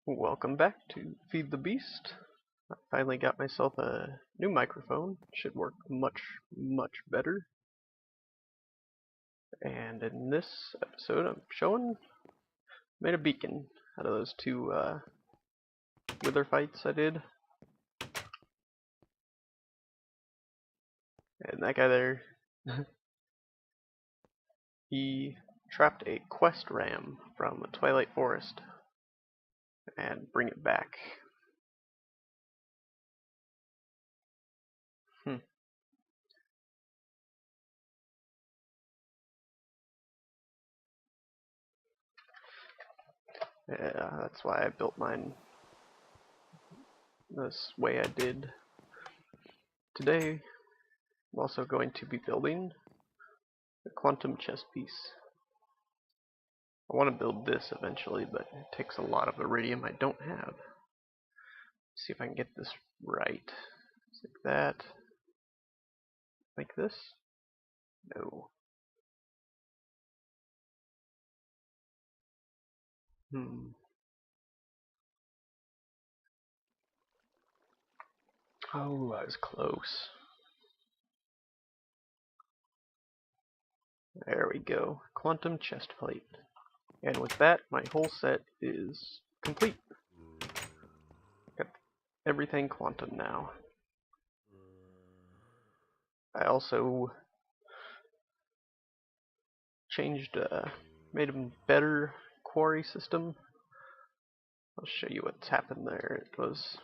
Welcome back to Feed the Beast. I finally got myself a new microphone. Should work much better. And in this episode made a beacon out of those two wither fights I did. And that guy there, he trapped a quest ram from the Twilight Forest and bring it back. Yeah, that's why I built mine this way I did. Today, I'm also going to be building a quantum chess piece. I want to build this eventually, but it takes a lot of iridium I don't have. See if I can get this right. Just like that. Like this? No. Oh, I was close. There we go. Quantum chest plate. And with that, my whole set is complete. Got everything quantum now. I also made a better quarry system. I'll show you what's happened there. It was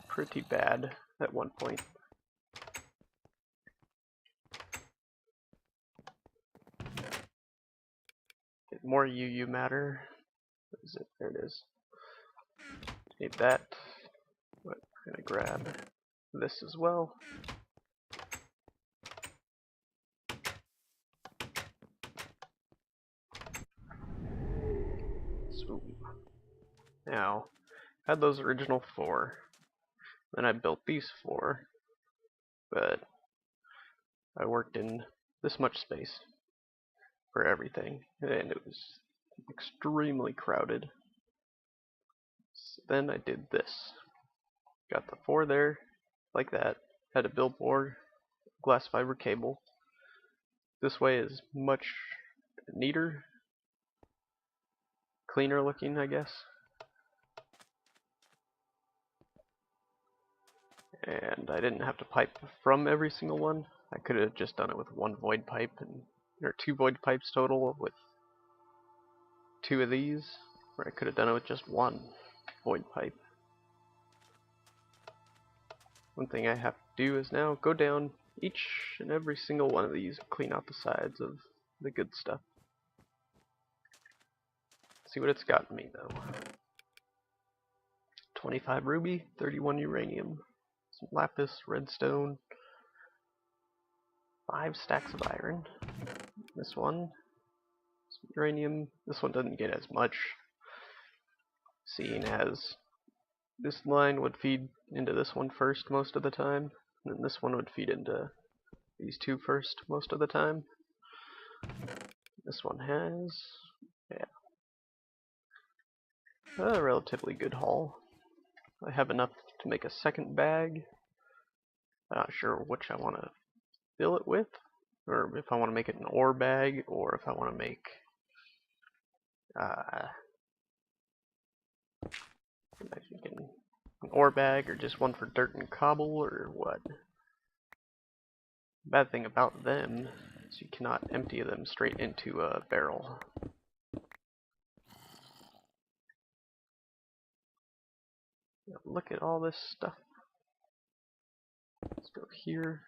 pretty bad at one point. Get more UU matter. What is it? There it is. Need that. But I'm gonna grab this as well. So now, I had those original 4. Then I built these 4, but I worked in this much space for everything, and it was extremely crowded. So then I did this. Got the 4 there, like that. Had a billboard, glass fiber cable. This way is much neater, cleaner looking, I guess. And I didn't have to pipe from every single one. I could have just done it with 1 void pipe, and there are 2 void pipes total with 2 of these, or I could have done it with just 1 void pipe. One thing I have to do is now go down each and every single one of these and clean out the sides of the good stuff. See what it's gotten me though. 25 ruby, 31 uranium, some lapis, redstone, 5 stacks of iron. This one, some uranium. This one doesn't get as much, seeing as this line would feed into this one first most of the time, and then this one would feed into these 2 first most of the time. This one has, a relatively good haul. I have enough to make a second bag. I'm not sure which I want to fill it with, or if I want to make it an ore bag, or if I want to make an ore bag, or just one for dirt and cobble, or what. Bad thing about them is you cannot empty them straight into a barrel. Now look at all this stuff. Let's go here.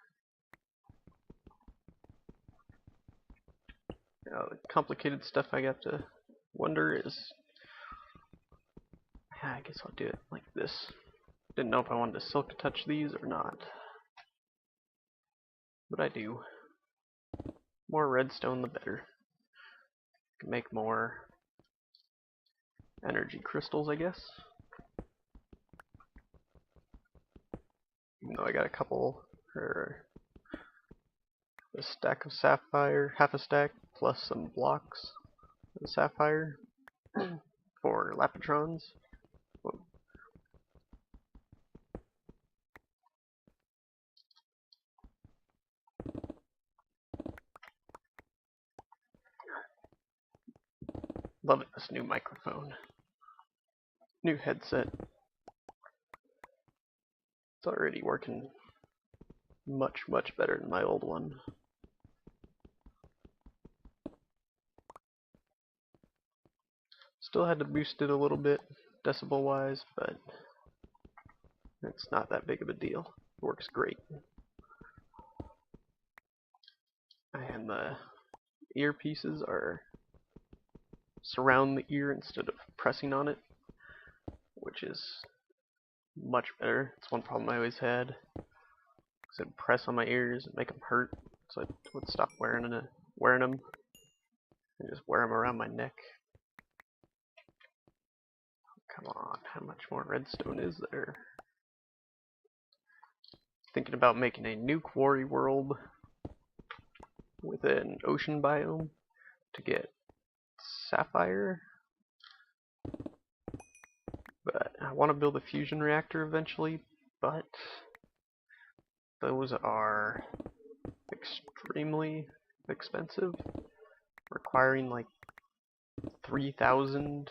Now the complicated stuff I got to wonder is, I guess I'll do it like this. Didn't know if I wanted to silk touch these or not, but I do. More redstone the better. Can make more energy crystals, I guess. Even though I got a couple, or a stack of sapphire, half a stack, plus some blocks of sapphire for lapitrons. Loving this new microphone. New headset. It's already working much better than my old one. Still had to boost it a little bit, decibel wise, but it's not that big of a deal. It works great. And the earpieces are surround the ear instead of pressing on it, which is much better. It's one problem I always had. Because I'd press on my ears and make them hurt, so I would stop wearing them and just wear them around my neck. Come on, how much more redstone is there? Thinking about making a new quarry world with an ocean biome to get sapphire. But I want to build a fusion reactor eventually, but those are extremely expensive, requiring like 3,000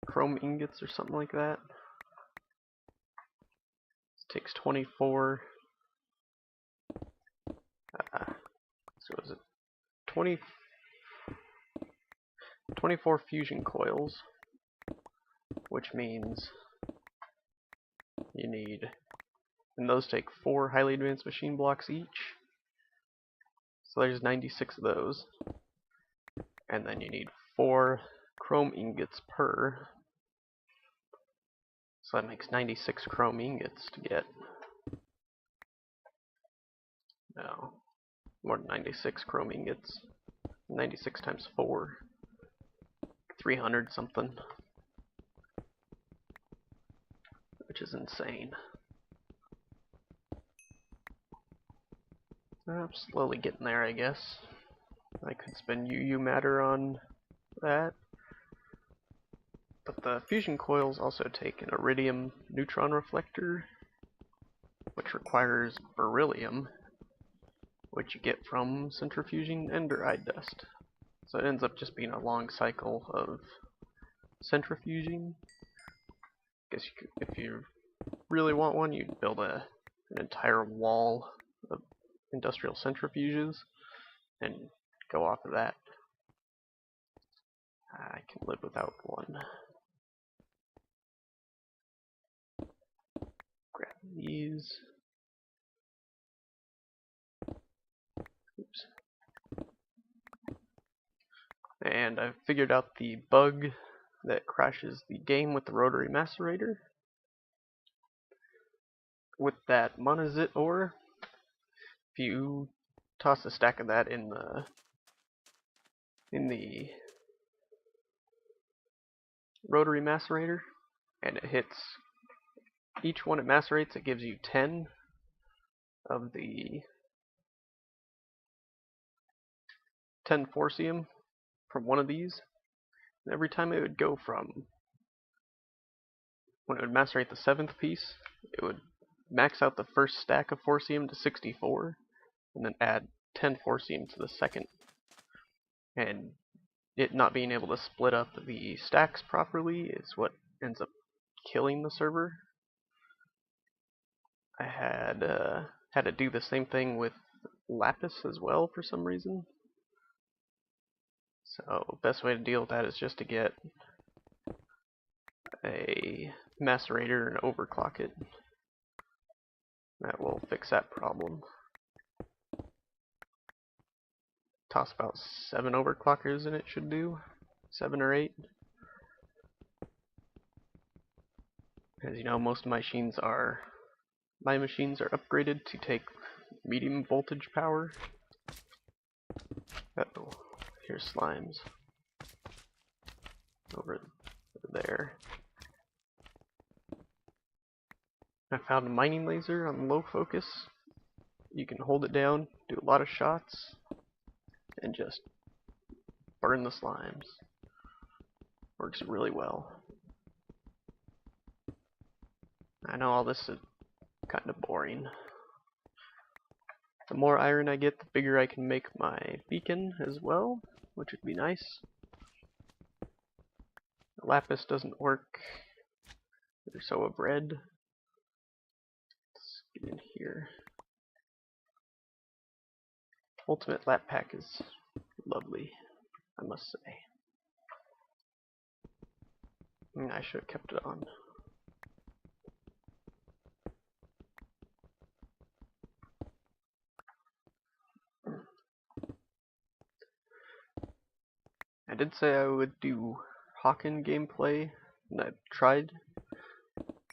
chrome ingots or something like that. It takes 24. So is it 24 fusion coils, which means you need, and those take 4 highly advanced machine blocks each. So there's 96 of those. And then you need 4 chrome ingots per. So that makes 96 chrome ingots to get. No, more than 96 chrome ingots. 96 times 4. 300 something. Which is insane. I'm slowly getting there, I guess. I could spend UU matter on that. But the fusion coils also take an iridium neutron reflector, which requires beryllium, which you get from centrifuging enderite dust. So it ends up just being a long cycle of centrifuging. Guess you could, if you really want one, you'd build an entire wall of industrial centrifuges and go off of that. I can live without one. Grab these. Oops. And I've figured out the bug that crashes the game with the rotary macerator. With that monazite ore, if you toss a stack of that in the rotary macerator, and it hits each one it macerates, it gives you 10 of the 10 forcium from one of these. And every time it would go from, when it would macerate the 7th piece, it would max out the first stack of forcium to 64, and then add 10 forcium to the second. And it not being able to split up the stacks properly is what ends up killing the server. I had to do the same thing with lapis as well for some reason. So best way to deal with that is just to get a macerator and overclock it. That will fix that problem. Toss about 7 overclockers in it should do. 7 or 8. As you know, most of my machines are upgraded to take medium voltage power. Uh-oh, here's slimes. Over there. I found a mining laser on low focus. You can hold it down, do a lot of shots, and just burn the slimes. Works really well. I know all this is kind of boring. The more iron I get, the bigger I can make my beacon as well, which would be nice. Lapis doesn't work. There's so of red. Let's get in here. Ultimate lap pack is lovely, I must say. I should have kept it on. I did say I would do Hawken gameplay, and I've tried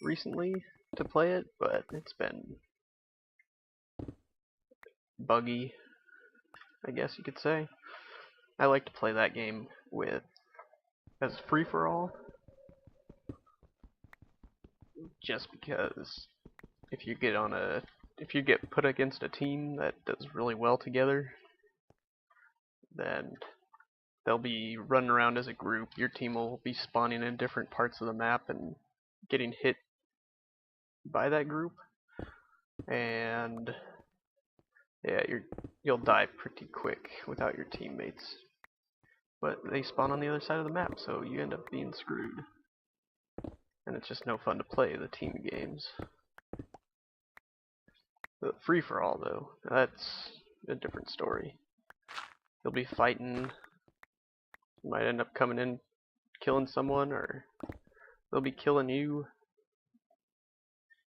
recently to play it, but it's been buggy, I guess you could say. I like to play that game as free-for-all, just because if you get put against a team that does really well together, then they'll be running around as a group. Your team will be spawning in different parts of the map and getting hit by that group, and yeah, you'll die pretty quick without your teammates. But they spawn on the other side of the map, so you end up being screwed. And it's just no fun to play the team games. The free-for-all, though, that's a different story. You'll be fighting, you might end up coming in, killing someone, or they'll be killing you.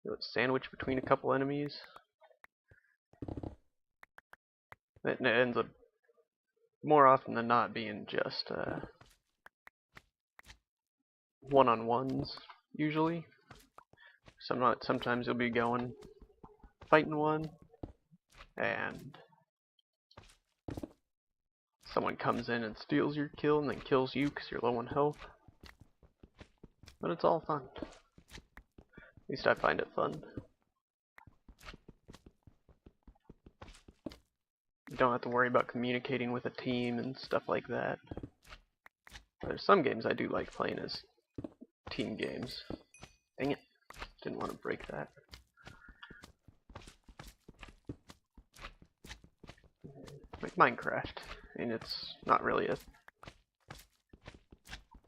You'll sandwich between a couple enemies. It ends up more often than not being just one-on-ones, usually. Sometimes you'll be fighting one, and someone comes in and steals your kill and then kills you because you're low on health. But it's all fun. At least I find it fun. You don't have to worry about communicating with a team and stuff like that. There's some games I do like playing as team games. Dang it. Didn't want to break that. Like Minecraft. And it's not really a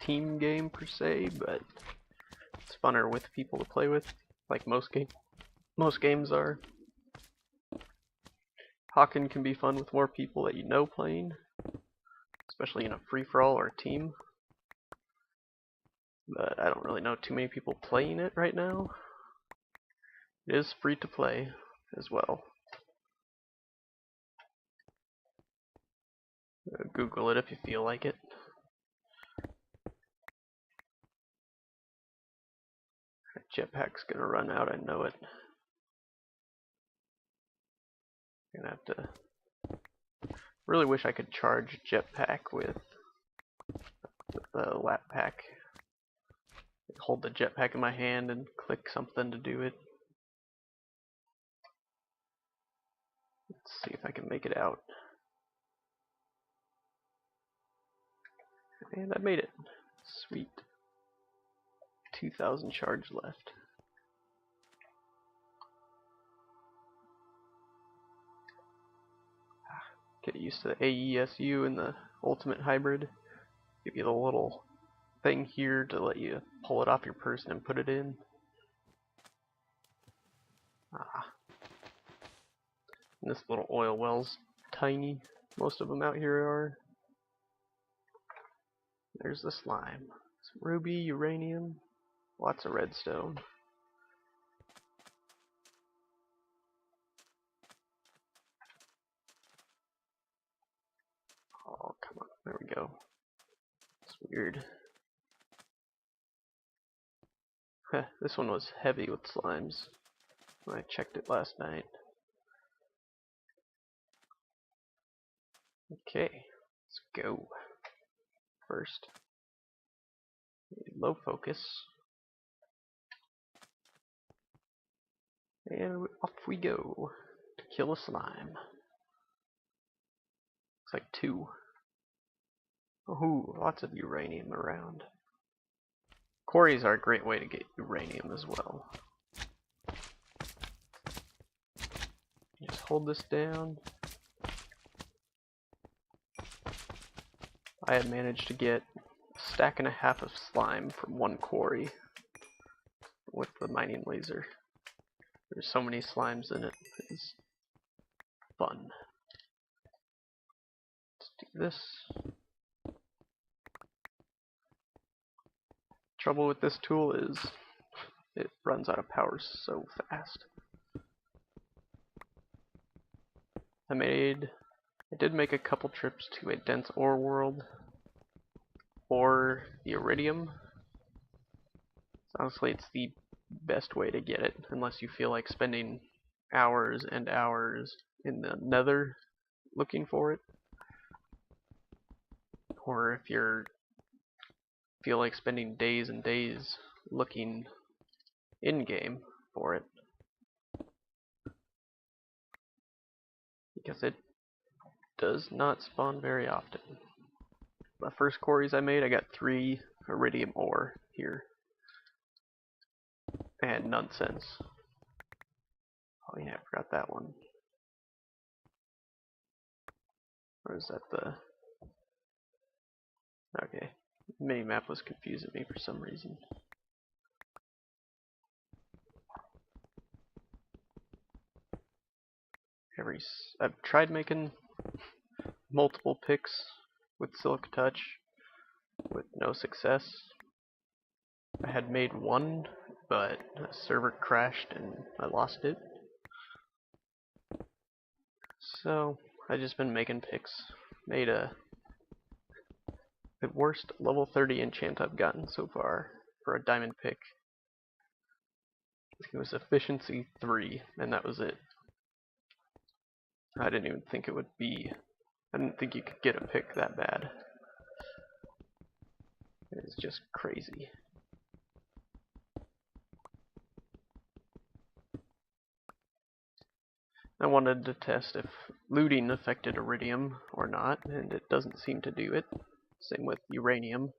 team game per se, but it's funner with people to play with, like most games are. Hawken can be fun with more people that you know playing, especially in a free-for-all or a team. But I don't really know too many people playing it right now. It is free to play as well. Google it if you feel like it. Jetpack's gonna run out, I know it. Gonna have to. Really wish I could charge jetpack with the lap pack. Hold the jetpack in my hand and click something to do it. Let's see if I can make it out. And I made it. Sweet. 2,000 charge left. Get used to the AESU and the Ultimate Hybrid. Give you the little thing here to let you pull it off your person and put it in. And this little oil well's tiny. Most of them out here are. There's the slime. Some ruby, uranium, lots of redstone. Oh, come on. There we go. It's weird. This one was heavy with slimes when I checked it last night. Okay, let's go. First, low focus. And off we go to kill a slime. Looks like 2. Oh, lots of uranium around. Quarries are a great way to get uranium as well. Just hold this down. I had managed to get stack and a half of slime from one quarry with the mining laser. There's so many slimes in it. It's fun. Let's do this. Trouble with this tool is it runs out of power so fast. I did make a couple trips to a dense ore world or the iridium. Honestly, it's the best way to get it, unless you feel like spending hours and hours in the nether looking for it, or if you feel like spending days and days looking in-game for it, because it does not spawn very often. The first quarries I made, I got 3 iridium ore here. And nonsense. Oh yeah, I forgot that one. Or is that the... Okay. Minimap was confusing me for some reason. I've tried making multiple picks with Silk Touch with no success. I had made one, but the server crashed and I lost it. So I've just been making picks. Made the worst level 30 enchant I've gotten so far for a diamond pick. It was efficiency 3, and that was it. I didn't even think it would be. I didn't think you could get a pick that bad. It's just crazy. I wanted to test if looting affected iridium or not, and it doesn't seem to do it. Same with uranium.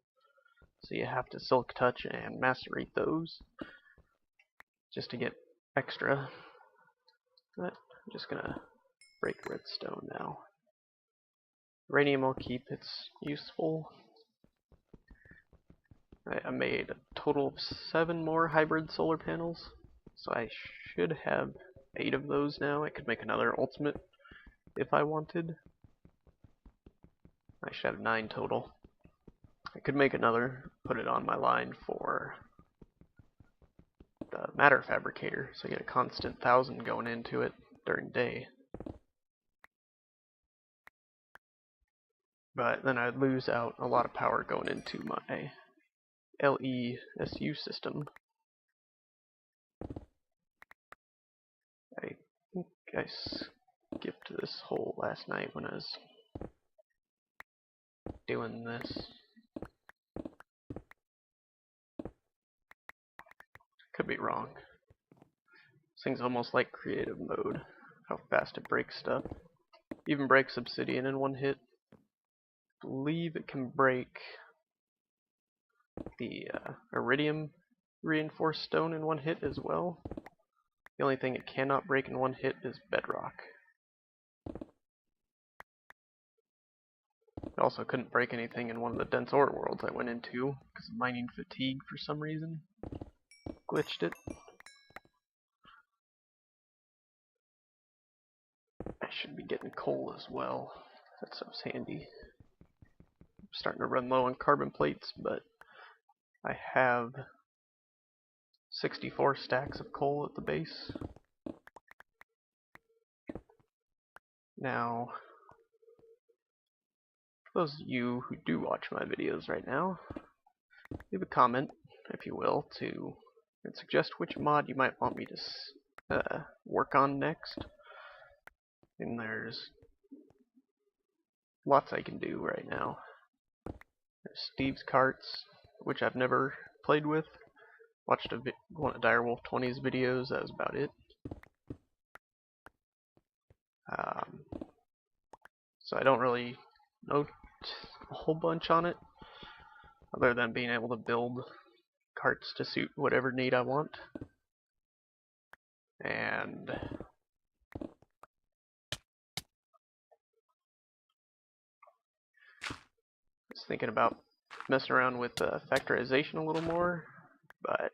So you have to Silk Touch and macerate those just to get extra. But I'm just gonna break redstone now. Uranium I'll keep, it's useful. I made a total of 7 more hybrid solar panels, so I should have 8 of those now. I could make another ultimate if I wanted. I should have 9 total. I could make another, put it on my line for the matter fabricator, so I get a constant 1,000 going into it during day. But then I'd lose out a lot of power going into my LESU system. I think I skipped this hole last night when I was doing this. Could be wrong. This thing's almost like creative mode. How fast it breaks stuff. Even breaks obsidian in one hit. I believe it can break the iridium reinforced stone in one hit as well. The only thing it cannot break in one hit is bedrock. It also couldn't break anything in one of the dense ore worlds I went into because of mining fatigue for some reason. Glitched it. I should be getting coal as well. That stuff's handy. I'm starting to run low on carbon plates, but I have 64 stacks of coal at the base. Now, for those of you who do watch my videos right now, leave a comment, if you will, and suggest which mod you might want me to work on next. And there's lots I can do right now. There's Steve's Carts, which I've never played with. Watched one of Direwolf 20's videos, that was about it. So I don't really know a whole bunch on it, other than being able to build carts to suit whatever need I want. And I was thinking about messing around with factorization a little more, but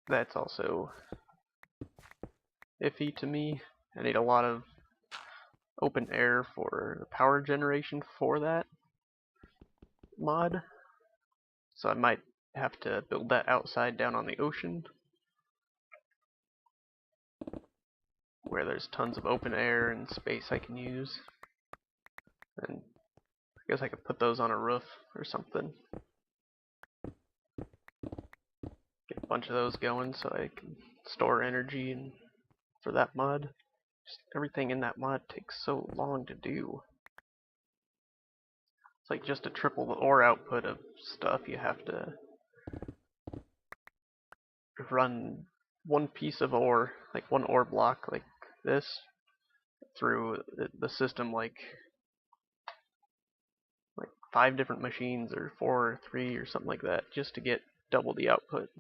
that's also iffy to me. I need a lot of open air for the power generation for that mod, so I might have to build that outside down on the ocean where there's tons of open air and space I can use. And I guess I could put those on a roof or something. Get a bunch of those going so I can store energy and for that mod. Just everything in that mod takes so long to do. It's like just to triple the ore output of stuff, you have to run one piece of ore, like one ore block like this, through the system like 5 different machines, or 4 or 3 or something like that, just to get double the output.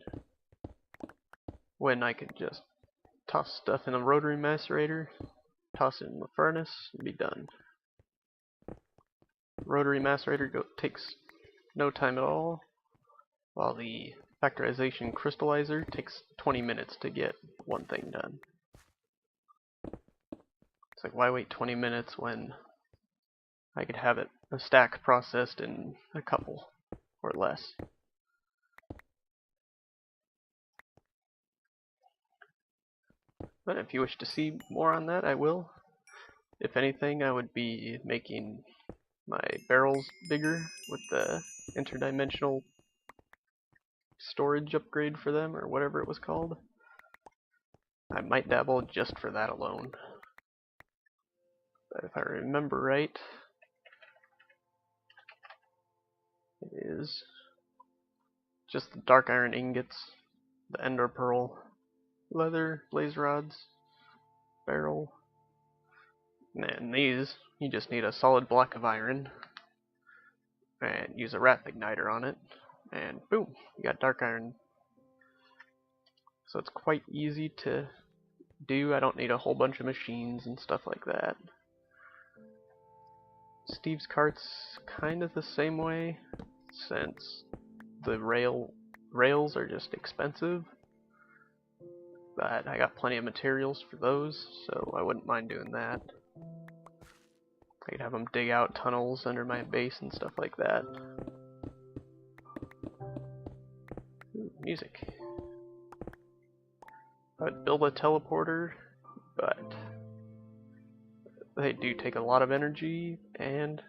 When I could just toss stuff in a rotary macerator, toss it in the furnace, and be done. Rotary macerator takes no time at all, while the factorization crystallizer takes 20 minutes to get one thing done. It's like, why wait 20 minutes when I could have a stack processed in a couple or less? But if you wish to see more on that, I will. If anything, I would be making my barrels bigger with the interdimensional storage upgrade for them, or whatever it was called. I might dabble just for that alone. But if I remember right, it is just the dark iron ingots, the ender pearl, leather, blaze rods, barrel, and these, you just need a solid block of iron and use a wrath igniter on it, and boom, you got dark iron. So it's quite easy to do. I don't need a whole bunch of machines and stuff like that. Steve's cart's kind of the same way, since the rails are just expensive, but I got plenty of materials for those, so I wouldn't mind doing that. I could have them dig out tunnels under my base and stuff like that. Ooh, music. I would build a teleporter, but they do take a lot of energy, and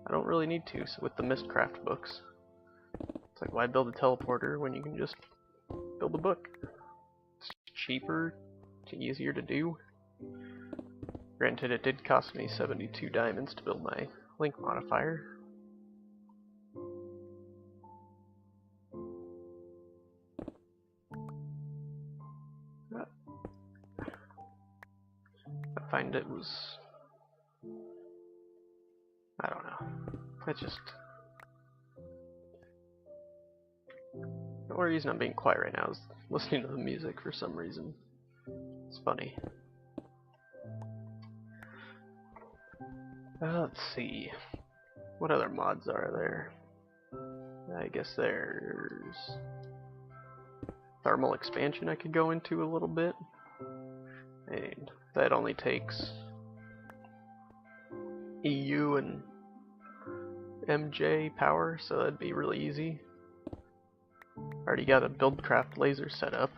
I don't really need to, so with the Mistcraft books. It's like, why build a teleporter when you can just build a book? It's cheaper, it's easier to do. Granted, it did cost me 72 diamonds to build my link modifier. I find it was... I don't know. It's just... The only reason I'm being quiet right now is listening to the music for some reason. It's funny. Let's see. What other mods are there? I guess there's thermal expansion I could go into a little bit. And that only takes EU and MJ power, so that'd be really easy. Already got a Buildcraft laser set up.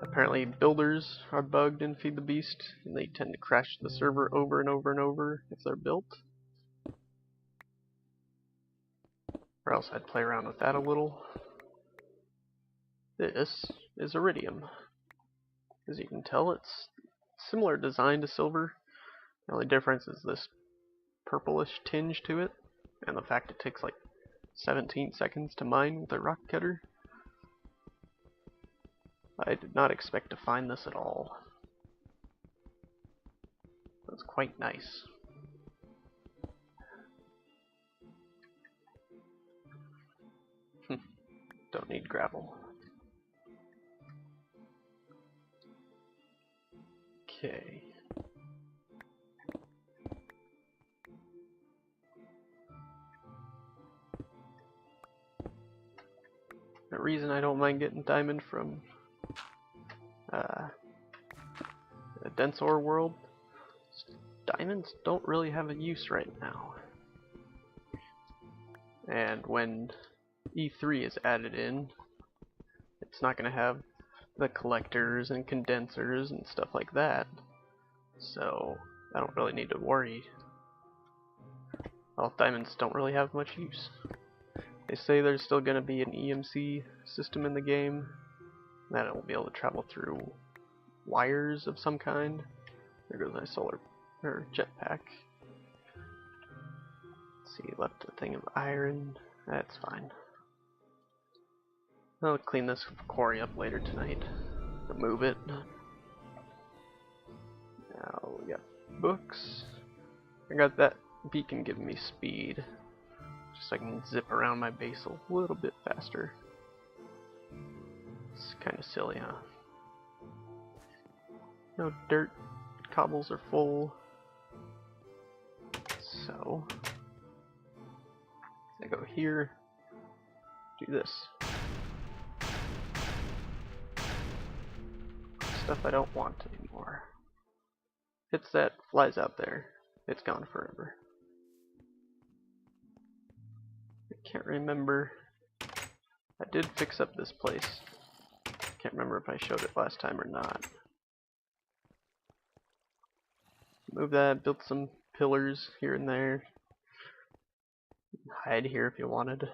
Apparently builders are bugged in Feed the Beast, and they tend to crash the server over and over and over if they're built. Or else I'd play around with that a little. This is iridium. As you can tell, it's similar design to silver. The only difference is this purplish tinge to it, and the fact it takes like 17 seconds to mine with a rock cutter. I did not expect to find this at all. That's quite nice. Don't need gravel. Okay. reason I don't mind getting diamond from a dense ore world. Diamonds don't really have a use right now. And when E3 is added in, it's not going to have the collectors and condensers and stuff like that. So I don't really need to worry. Well, diamonds don't really have much use. They say there's still going to be an EMC system in the game, that it will be able to travel through wires of some kind. There goes my solar or jetpack. Let's see, left a thing of iron. That's fine. I'll clean this quarry up later tonight. Remove it. Now we got books. I got that beacon giving me speed, just so I can zip around my base a little bit faster. It's kind of silly, huh? No dirt. Cobbles are full. So I go here. Do this. Stuff I don't want anymore. Hits that, flies out there. It's gone forever. I can't remember. I did fix up this place. Can't remember if I showed it last time or not. Move that, built some pillars here and there. Hide here if you wanted.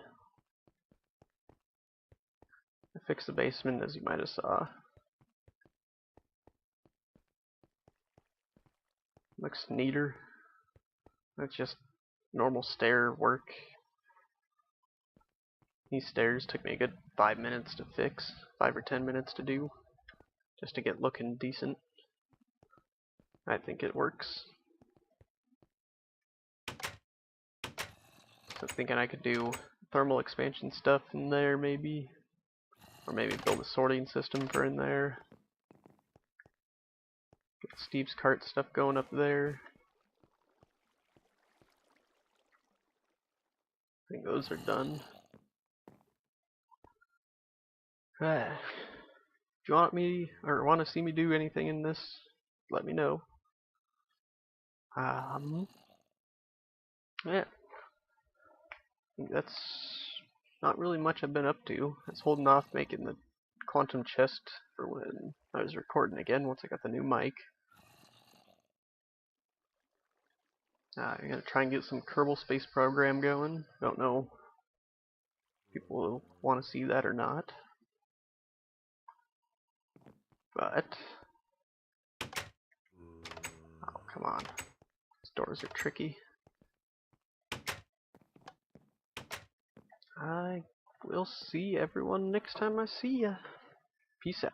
I fixed the basement, as you might have saw. Looks neater. That's just normal stair work. These stairs took me a good 5 minutes to fix, 5 or 10 minutes to do, just to get looking decent. I think it works. So thinking I could do thermal expansion stuff in there maybe, or maybe build a sorting system for in there. Get Steve's cart stuff going up there. I think those are done. If you want me or want to see me do anything in this, let me know. Yeah. I think that's not really much I've been up to. I was holding off making the quantum chest for when I was recording again once I got the new mic. I'm gonna try and get some Kerbal Space Program going. Don't know if people will want to see that or not. But oh, come on. These doors are tricky. I will see everyone next time I see ya. Peace out.